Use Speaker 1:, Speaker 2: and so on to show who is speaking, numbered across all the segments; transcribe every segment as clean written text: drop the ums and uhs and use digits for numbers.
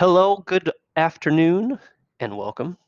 Speaker 1: Hello, good afternoon, and welcome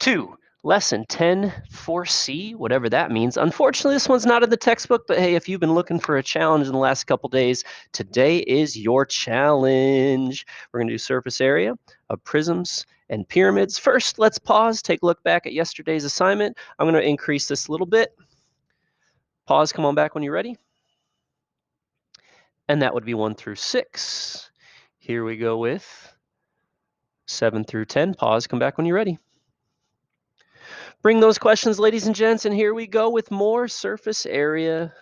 Speaker 1: to Lesson 10-4C, whatever that means. Unfortunately, this one's not in the textbook, but hey, if you've been looking for a challenge in the last couple days, today is your challenge. We're going to do surface area of prisms and pyramids. First, let's pause, take a look back at yesterday's assignment. I'm going to increase this a little bit. Pause, come on back when you're ready. And that would be 1 through 6. Here we go with 7 through 10. Pause, come back when you're ready. Bring those questions, ladies and gents, and here we go with more surface area.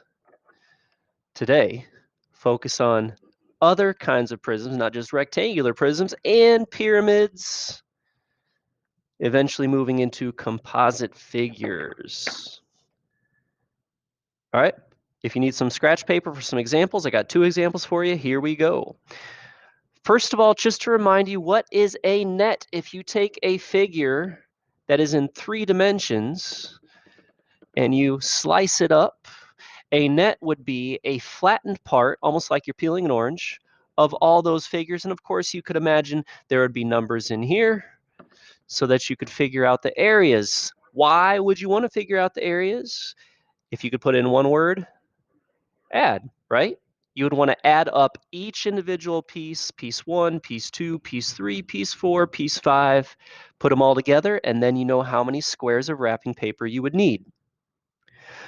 Speaker 1: Today, focus on other kinds of prisms, not just rectangular prisms, and pyramids, eventually moving into composite figures. All right, if you need some scratch paper for some examples, I got 2 examples for you. Here we go. First of all, just to remind you, what is a net? If you take a figure that is in 3 dimensions and you slice it up, a net would be a flattened part, almost like you're peeling an orange, of all those figures. And of course, you could imagine there would be numbers in here so that you could figure out the areas. Why would you want to figure out the areas? If you could put in one word, add, right? You would want to add up each individual piece, piece 1, piece 2, piece 3, piece 4, piece 5, put them all together, and then you know how many squares of wrapping paper you would need.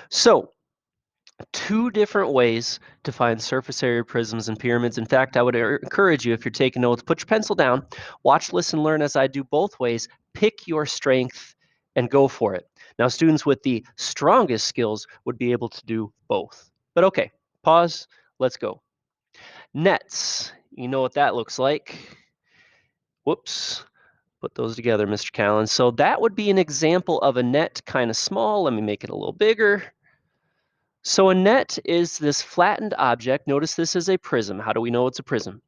Speaker 1: So, 2 different ways to find surface area prisms and pyramids. In fact, I would encourage you, if you're taking notes, put your pencil down, watch, listen, learn as I do both ways, pick your strength and go for it. Now, students with the strongest skills would be able to do both. But okay, pause, let's go. Nets, you know what that looks like. Whoops, put those together, Mr. Callan. So that would be an example of a net, kind of small. Let me make it a little bigger. So a net is this flattened object. Notice this is a prism. How do we know it's a prism?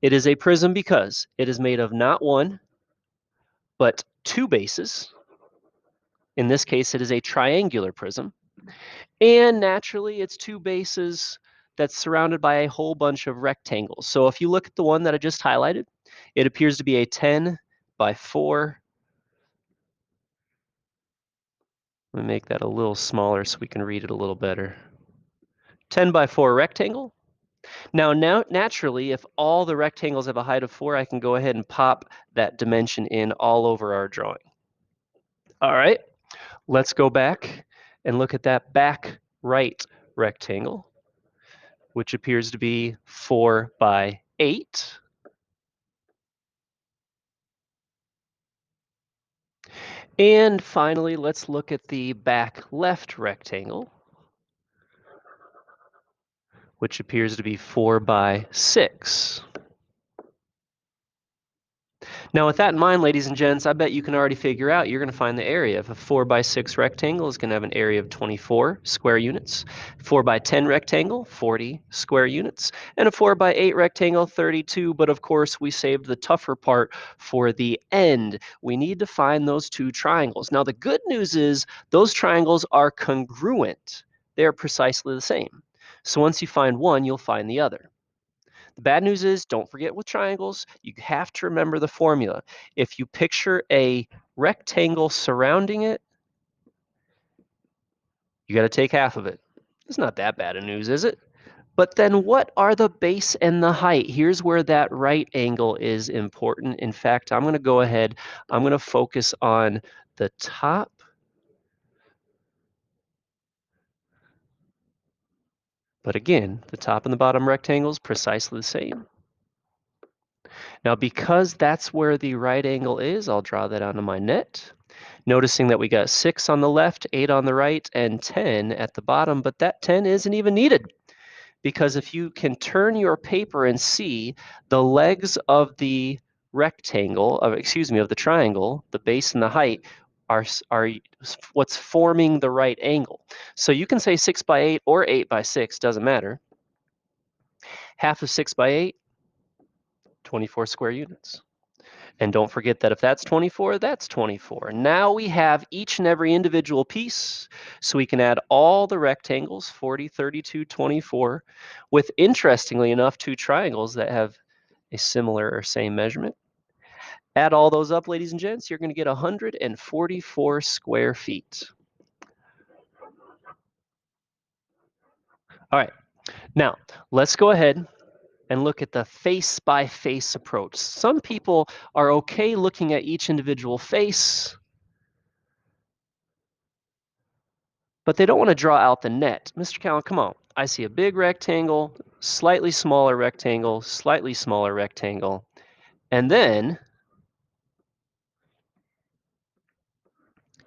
Speaker 1: It is a prism because it is made of not 1, but 2 bases. In this case, it is a triangular prism. And naturally, it's 2 bases that's surrounded by a whole bunch of rectangles. So if you look at the one that I just highlighted, it appears to be a 10-by-4. Let me make that a little smaller so we can read it a little better. 10-by-4 rectangle. Now, naturally, if all the rectangles have a height of 4, I can go ahead and pop that dimension in all over our drawing. All right, let's go back and look at that back right rectangle, which appears to be 4-by-8. And finally, let's look at the back left rectangle, which appears to be 4-by-6. Now, with that in mind, ladies and gents, I bet you can already figure out you're going to find the area. If a 4-by-6 rectangle is going to have an area of 24 square units, 4-by-10 rectangle, 40 square units, and a 4-by-8 rectangle, 32. But of course, we saved the tougher part for the end. We need to find those 2 triangles. Now, the good news is those triangles are congruent. They are precisely the same. So once you find one, you'll find the other. The bad news is, don't forget with triangles, you have to remember the formula. If you picture a rectangle surrounding it, you got to take half of it. It's not that bad of news, is it? But then what are the base and the height? Here's where that right angle is important. In fact, I'm going to go ahead, I'm going to focus on the top. But again, the top and the bottom rectangles precisely the same. Now, because that's where the right angle is, I'll draw that onto my net. Noticing that we got 6 on the left, 8 on the right, and 10 at the bottom, but that 10 isn't even needed. Because if you can turn your paper and see the legs of the rectangle, of the triangle, the base and the height, are what's forming the right angle. So you can say 6-by-8 or 8-by-6, doesn't matter. Half of 6-by-8, 24 square units. And don't forget that if that's 24, that's 24. Now we have each and every individual piece, so we can add all the rectangles, 40, 32, 24, with, interestingly enough, 2 triangles that have a similar or same measurement. Add all those up, ladies and gents, you're going to get 144 square feet. All right, now let's go ahead and look at the face-by-face approach. Some people are okay looking at each individual face, but they don't want to draw out the net. Mr. Cowan, come on. I see a big rectangle, slightly smaller rectangle, slightly smaller rectangle, and then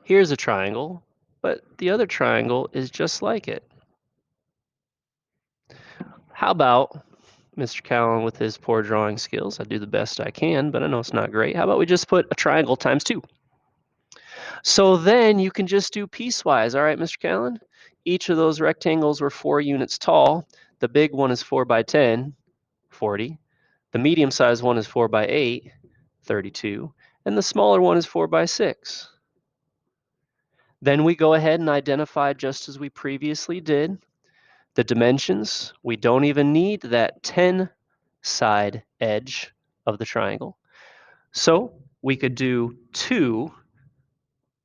Speaker 1: here's a triangle, but the other triangle is just like it. How about Mr. Cowan with his poor drawing skills? I do the best I can, but I know it's not great. How about we just put a triangle times 2? So then you can just do piecewise. All right, Mr. Cowan? Each of those rectangles were 4 units tall. The big one is 4 by 10, 40. The medium-sized one is 4 by 8, 32. And the smaller one is 4 by 6. Then we go ahead and identify, just as we previously did, the dimensions. We don't even need that 10 side edge of the triangle. So we could do 2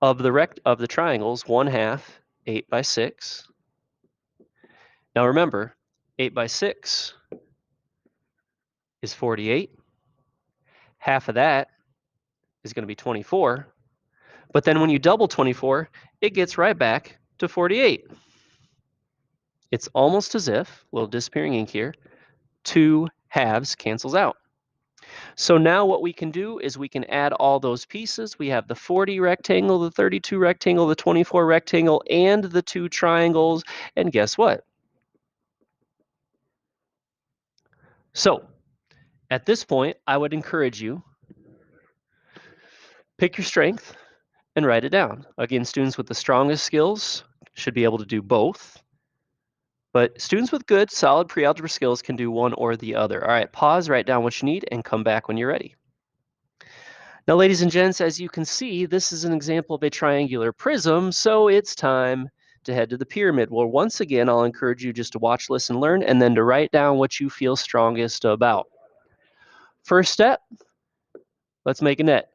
Speaker 1: of the triangles, 1/2, 8 by 6. Now remember, 8 by 6 is 48. Half of that is going to be 24. But then when you double 24, it gets right back to 48. It's almost as if, a little disappearing ink here, 2 halves cancels out. So now what we can do is we can add all those pieces. We have the 40 rectangle, the 32 rectangle, the 24 rectangle, and the 2 triangles. And guess what? So at this point, I would encourage you, pick your strength and write it down. Again, students with the strongest skills should be able to do both. But students with good, solid pre-algebra skills can do one or the other. All right, pause, write down what you need, and come back when you're ready. Now, ladies and gents, as you can see, this is an example of a triangular prism, so it's time to head to the pyramid. Well, once again, I'll encourage you just to watch, listen, learn, and then to write down what you feel strongest about. First step, let's make a net.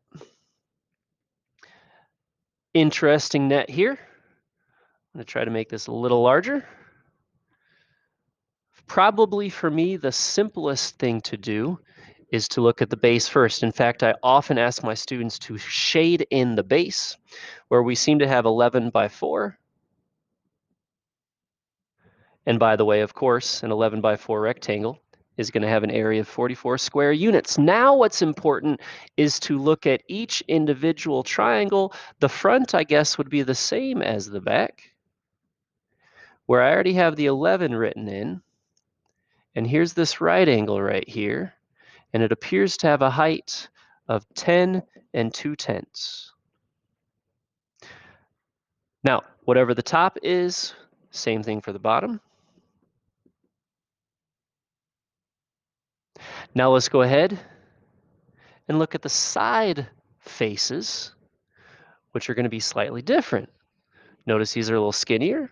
Speaker 1: Interesting net here. I'm going to try to make this a little larger. Probably for me, the simplest thing to do is to look at the base first. In fact, I often ask my students to shade in the base, where we seem to have 11 by 4. And by the way, of course, an 11 by 4 rectangle is going to have an area of 44 square units. Now what's important is to look at each individual triangle. The front, I guess, would be the same as the back, where I already have the 11 written in. And here's this right angle right here, and it appears to have a height of 10 and 2/10. Now, whatever the top is, same thing for the bottom. Now let's go ahead and look at the side faces, which are going to be slightly different. Notice these are a little skinnier.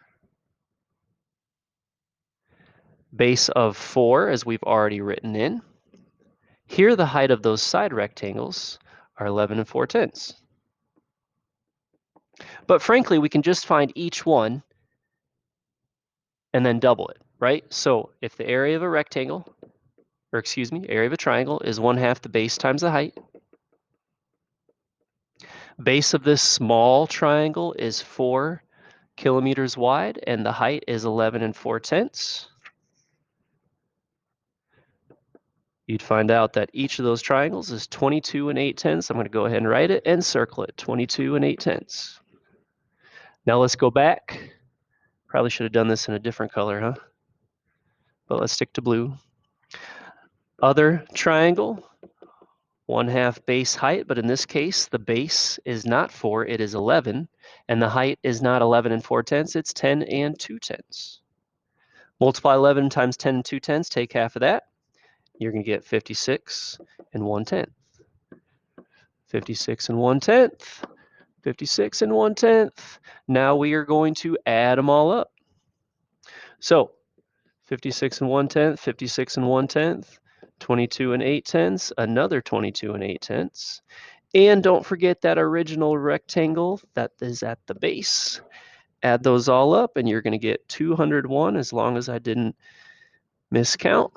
Speaker 1: Base of 4, as we've already written in. Here, the height of those side rectangles are 11 and 4/10. But frankly, we can just find each one and then double it, right? So if the area of a rectangle, or excuse me, area of a triangle is 1/2 the base times the height. Base of this small triangle is 4 kilometers wide, and the height is 11 and 4/10. You'd find out that each of those triangles is 22 and 8/10. I'm going to go ahead and write it and circle it, 22 and 8/10. Now let's go back. Probably should have done this in a different color, huh? But let's stick to blue. Other triangle, 1/2 base height, but in this case, the base is not 4, it is 11, and the height is not 11 and 4/10, it's 10 and 2/10. Multiply 11 times 10 and 2/10, take half of that, you're going to get 56 and 1/10. 56 and 1/10, 56 and 1/10. Now we are going to add them all up. So 56 and 1/10, 56 and 1/10, 22 and 8/10, another 22 and 8/10. And don't forget that original rectangle that is at the base. Add those all up and you're going to get 201 as long as I didn't miscount.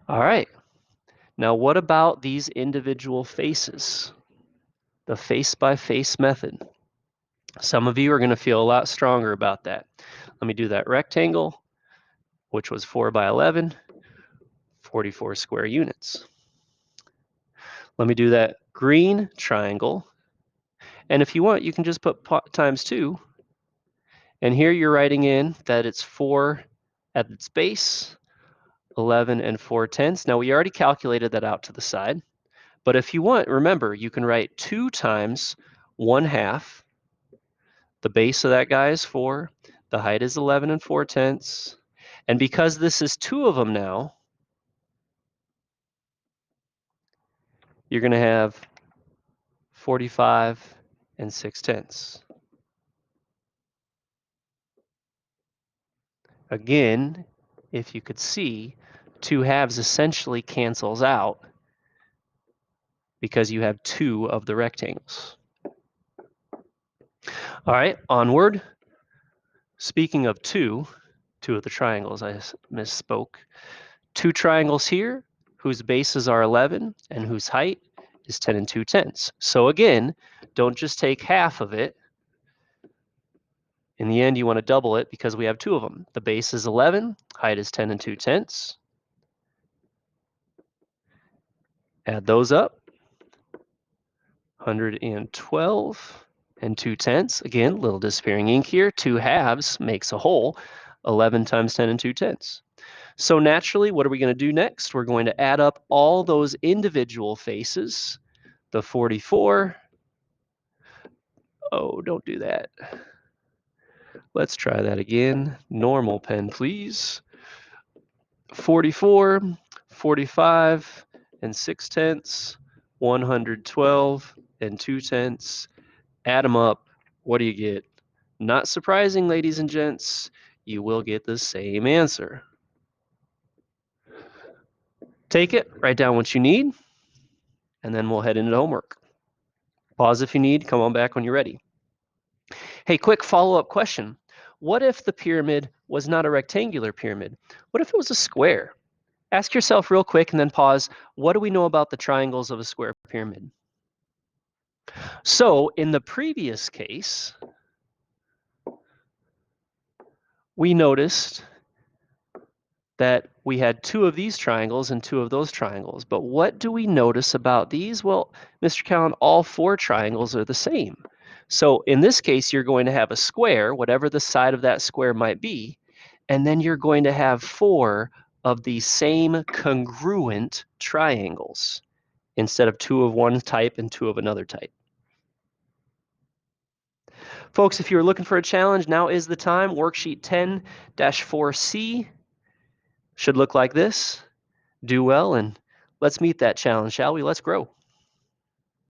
Speaker 1: All right. Now what about these individual faces? The face by face method. Some of you are going to feel a lot stronger about that. Let me do that rectangle, which was 4 by 11, 44 square units. Let me do that green triangle. And if you want, you can just put times 2. And here you're writing in that it's 4 at its base, 11 and 4/10. Now we already calculated that out to the side. But if you want, remember, you can write 2 times 1/2. The base of that guy is 4. The height is 11 and 4/10. And because this is 2 of them now, you're going to have 45 and 6/10. Again, if you could see, 2/2 essentially cancels out because you have 2 of the rectangles. All right, onward. Speaking of 2 of the triangles, I misspoke. 2 triangles here whose bases are 11 and whose height is 10 and 2/10. So again, don't just take half of it. In the end, you want to double it because we have 2 of them. The base is 11, height is 10 and 2/10. Add those up. 112 and 2/10. Again, little disappearing ink here. 2/2 makes a whole. 11 times 10 and 2/10. So naturally, what are we going to do next? We're going to add up all those individual faces. The 44. Oh, don't do that. Let's try that again. Normal pen, please. 44, 45 and 6/10, 112 and 2/10. Add them up. What do you get? Not surprising, ladies and gents, you will get the same answer. Take it, write down what you need, and then we'll head into homework. Pause if you need, come on back when you're ready. Hey, quick follow-up question. What if the pyramid was not a rectangular pyramid? What if it was a square? Ask yourself real quick and then pause. What do we know about the triangles of a square pyramid? So in the previous case, we noticed that we had 2 of these triangles and 2 of those triangles. But what do we notice about these? Well, Mr. Callan, all 4 triangles are the same. So in this case, you're going to have a square, whatever the side of that square might be, and then you're going to have 4 of the same congruent triangles instead of 2 of one type and 2 of another type. Folks, if you're looking for a challenge, now is the time. Worksheet 10-4C should look like this. Do well, and let's meet that challenge, shall we? Let's grow.